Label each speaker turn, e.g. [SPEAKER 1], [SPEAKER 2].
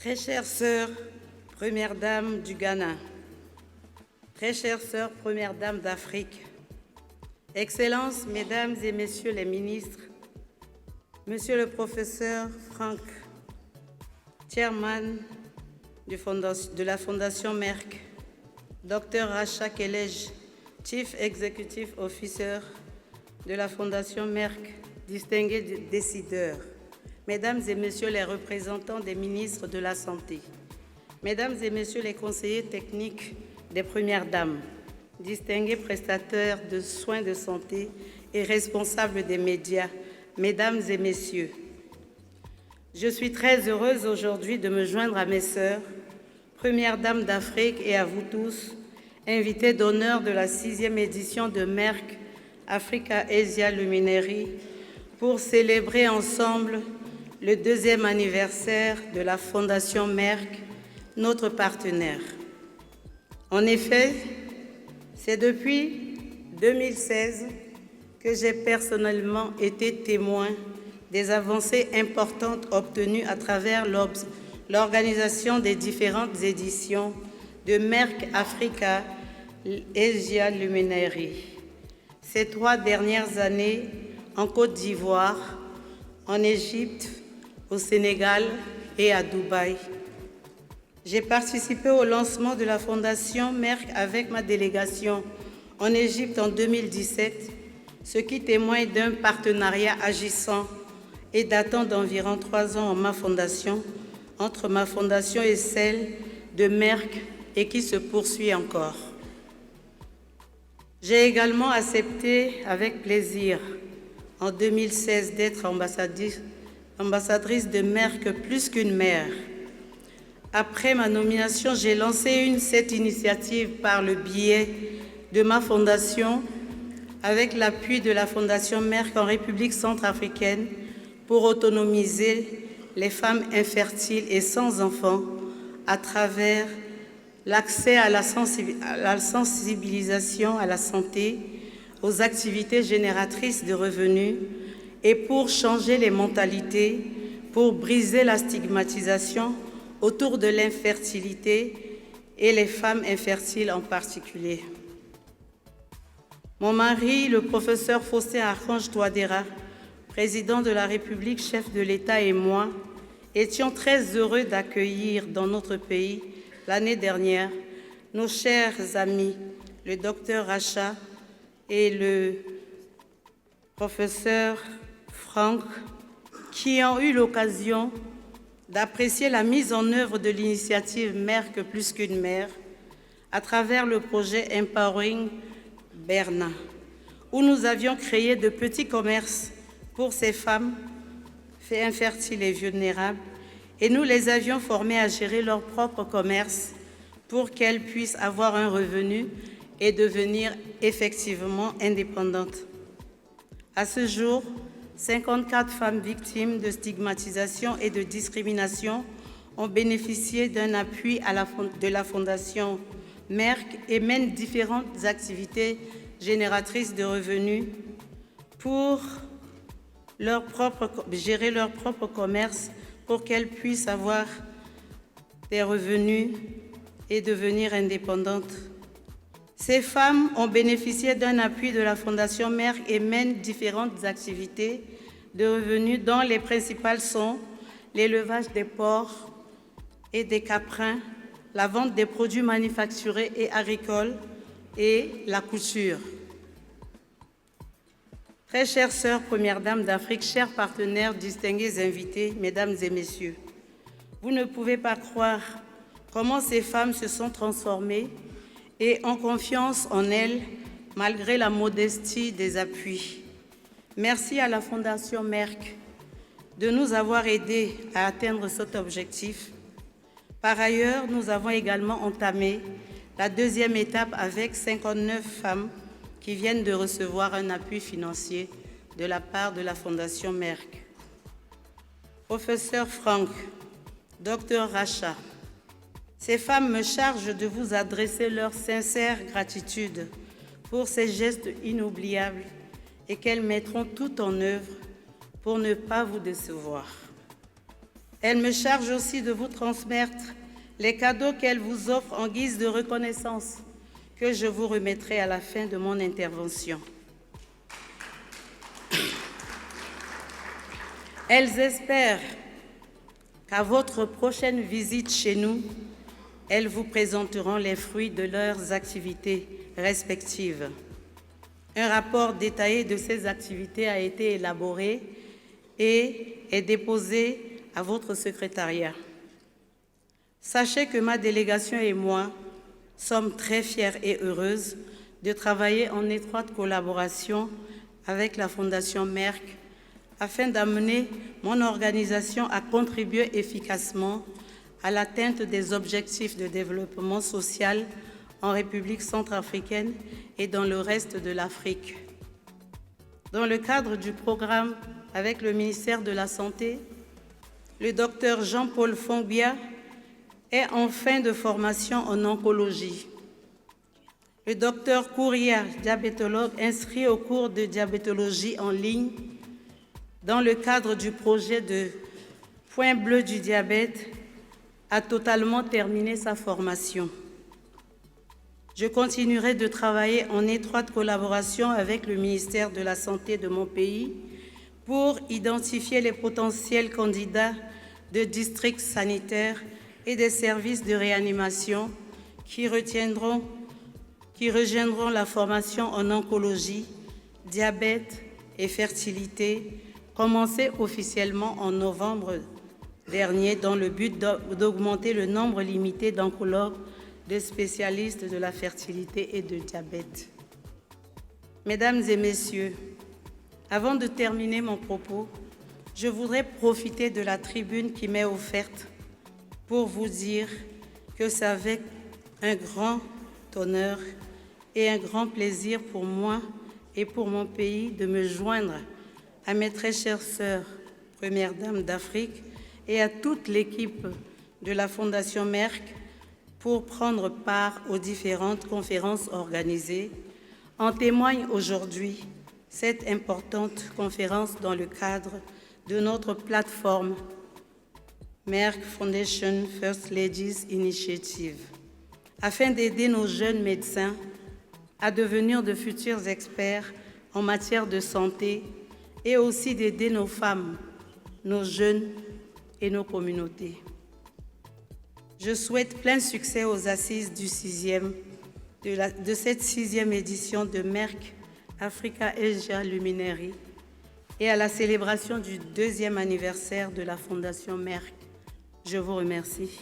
[SPEAKER 1] Très chère sœur, Première Dame du Ghana, très chère sœur, Première Dame d'Afrique, Excellences, Mesdames et Messieurs les ministres, Monsieur le professeur Franck, Chairman de la Fondation Merck, Dr Racha Kelej, Chief Executive Officer de la Fondation Merck, distingués décideurs, Mesdames et Messieurs les représentants des ministres de la Santé, Mesdames et Messieurs les conseillers techniques des Premières Dames, distingués prestataires de soins de santé et responsables des médias, Mesdames et Messieurs, je suis très heureuse aujourd'hui de me joindre à mes sœurs, Premières Dames d'Afrique, et à vous tous, invités d'honneur de la 6e édition de Merck Africa Asia Luminary, pour célébrer ensemble le 2e anniversaire de la Fondation Merck, notre partenaire. En effet, c'est depuis 2016 que j'ai personnellement été témoin des avancées importantes obtenues à travers l'organisation des différentes éditions de Merck Africa Asia Luminary. Ces 3 dernières années, en Côte d'Ivoire, en Égypte, au Sénégal et à Dubaï. J'ai participé au lancement de la Fondation Merck avec ma délégation en Égypte en 2017, ce qui témoigne d'un partenariat agissant et datant d'environ 3 ans entre ma fondation et celle de Merck, et qui se poursuit encore. J'ai également accepté avec plaisir en 2016 d'être ambassadrice de Merck plus qu'une mère. Après ma nomination, j'ai lancé cette initiative par le biais de ma fondation avec l'appui de la Fondation Merck en République centrafricaine pour autonomiser les femmes infertiles et sans enfants à travers l'accès à la sensibilisation à la santé, aux activités génératrices de revenus et pour changer les mentalités, pour briser la stigmatisation autour de l'infertilité et les femmes infertiles en particulier. Mon mari, le professeur Faustin Archange Touadéra, président de la République, chef de l'État, et moi étions très heureux d'accueillir dans notre pays l'année dernière nos chers amis, le docteur Racha et le professeur Franck, qui ont eu l'occasion d'apprécier la mise en œuvre de l'initiative Merck plus qu'une mère à travers le projet Empowering Berna, où nous avions créé de petits commerces pour ces femmes infertiles et vulnérables, et nous les avions formées à gérer leur propre commerce pour qu'elles puissent avoir un revenu et devenir effectivement indépendantes. À ce jour, 54 femmes victimes de stigmatisation et de discrimination ont bénéficié d'un appui de la Fondation Merck et mènent différentes activités génératrices de revenus pour gérer leur propre commerce pour qu'elles puissent avoir des revenus et devenir indépendantes. Ces femmes ont bénéficié d'un appui de la Fondation Merck et mènent différentes activités de revenus dont les principales sont l'élevage des porcs et des caprins, la vente des produits manufacturés et agricoles et la couture. Très chères sœurs, Premières Dames d'Afrique, chers partenaires, distingués invités, Mesdames et Messieurs, vous ne pouvez pas croire comment ces femmes se sont transformées et ont confiance en elles malgré la modestie des appuis. Merci à la Fondation Merck de nous avoir aidés à atteindre cet objectif. Par ailleurs, nous avons également entamé la 2e étape avec 59 femmes qui viennent de recevoir un appui financier de la part de la Fondation Merck. Professeur Franck, Docteur Racha, ces femmes me chargent de vous adresser leur sincère gratitude pour ces gestes inoubliables et qu'elles mettront tout en œuvre pour ne pas vous décevoir. Elle me charge aussi de vous transmettre les cadeaux qu'elle vous offre en guise de reconnaissance que je vous remettrai à la fin de mon intervention. Elles espèrent qu'à votre prochaine visite chez nous, elles vous présenteront les fruits de leurs activités respectives. Un rapport détaillé de ces activités a été élaboré et est déposé à votre secrétariat. Sachez que ma délégation et moi sommes très fiers et heureuses de travailler en étroite collaboration avec la Fondation Merck afin d'amener mon organisation à contribuer efficacement à l'atteinte des objectifs de développement social en République centrafricaine et dans le reste de l'Afrique. Dans le cadre du programme avec le ministère de la Santé, le docteur Jean-Paul Fongbia est en fin de formation en oncologie. Le docteur Kouria, diabétologue, inscrit au cours de diabétologie en ligne dans le cadre du projet de Point bleu du diabète, a totalement terminé sa formation. Je continuerai de travailler en étroite collaboration avec le ministère de la Santé de mon pays pour identifier les potentiels candidats de districts sanitaires et des services de réanimation qui rejoindront la formation en oncologie, diabète et fertilité, commencée officiellement en novembre dernier dans le but d'augmenter le nombre limité d'oncologues, de spécialistes de la fertilité et de diabète. Mesdames et messieurs, avant de terminer mon propos, je voudrais profiter de la tribune qui m'est offerte pour vous dire que c'est avec un grand honneur et un grand plaisir pour moi et pour mon pays de me joindre à mes très chères sœurs, Premières Dames d'Afrique, et à toute l'équipe de la Fondation Merck pour prendre part aux différentes conférences organisées. En témoigne aujourd'hui cette importante conférence dans le cadre de notre plateforme Merck Foundation First Ladies Initiative, afin d'aider nos jeunes médecins à devenir de futurs experts en matière de santé et aussi d'aider nos femmes, nos jeunes et nos communautés. Je souhaite plein succès aux assises de cette 6e édition de Merck Africa Asia Luminary et à la célébration du 2e anniversaire de la Fondation Merck. Je vous remercie.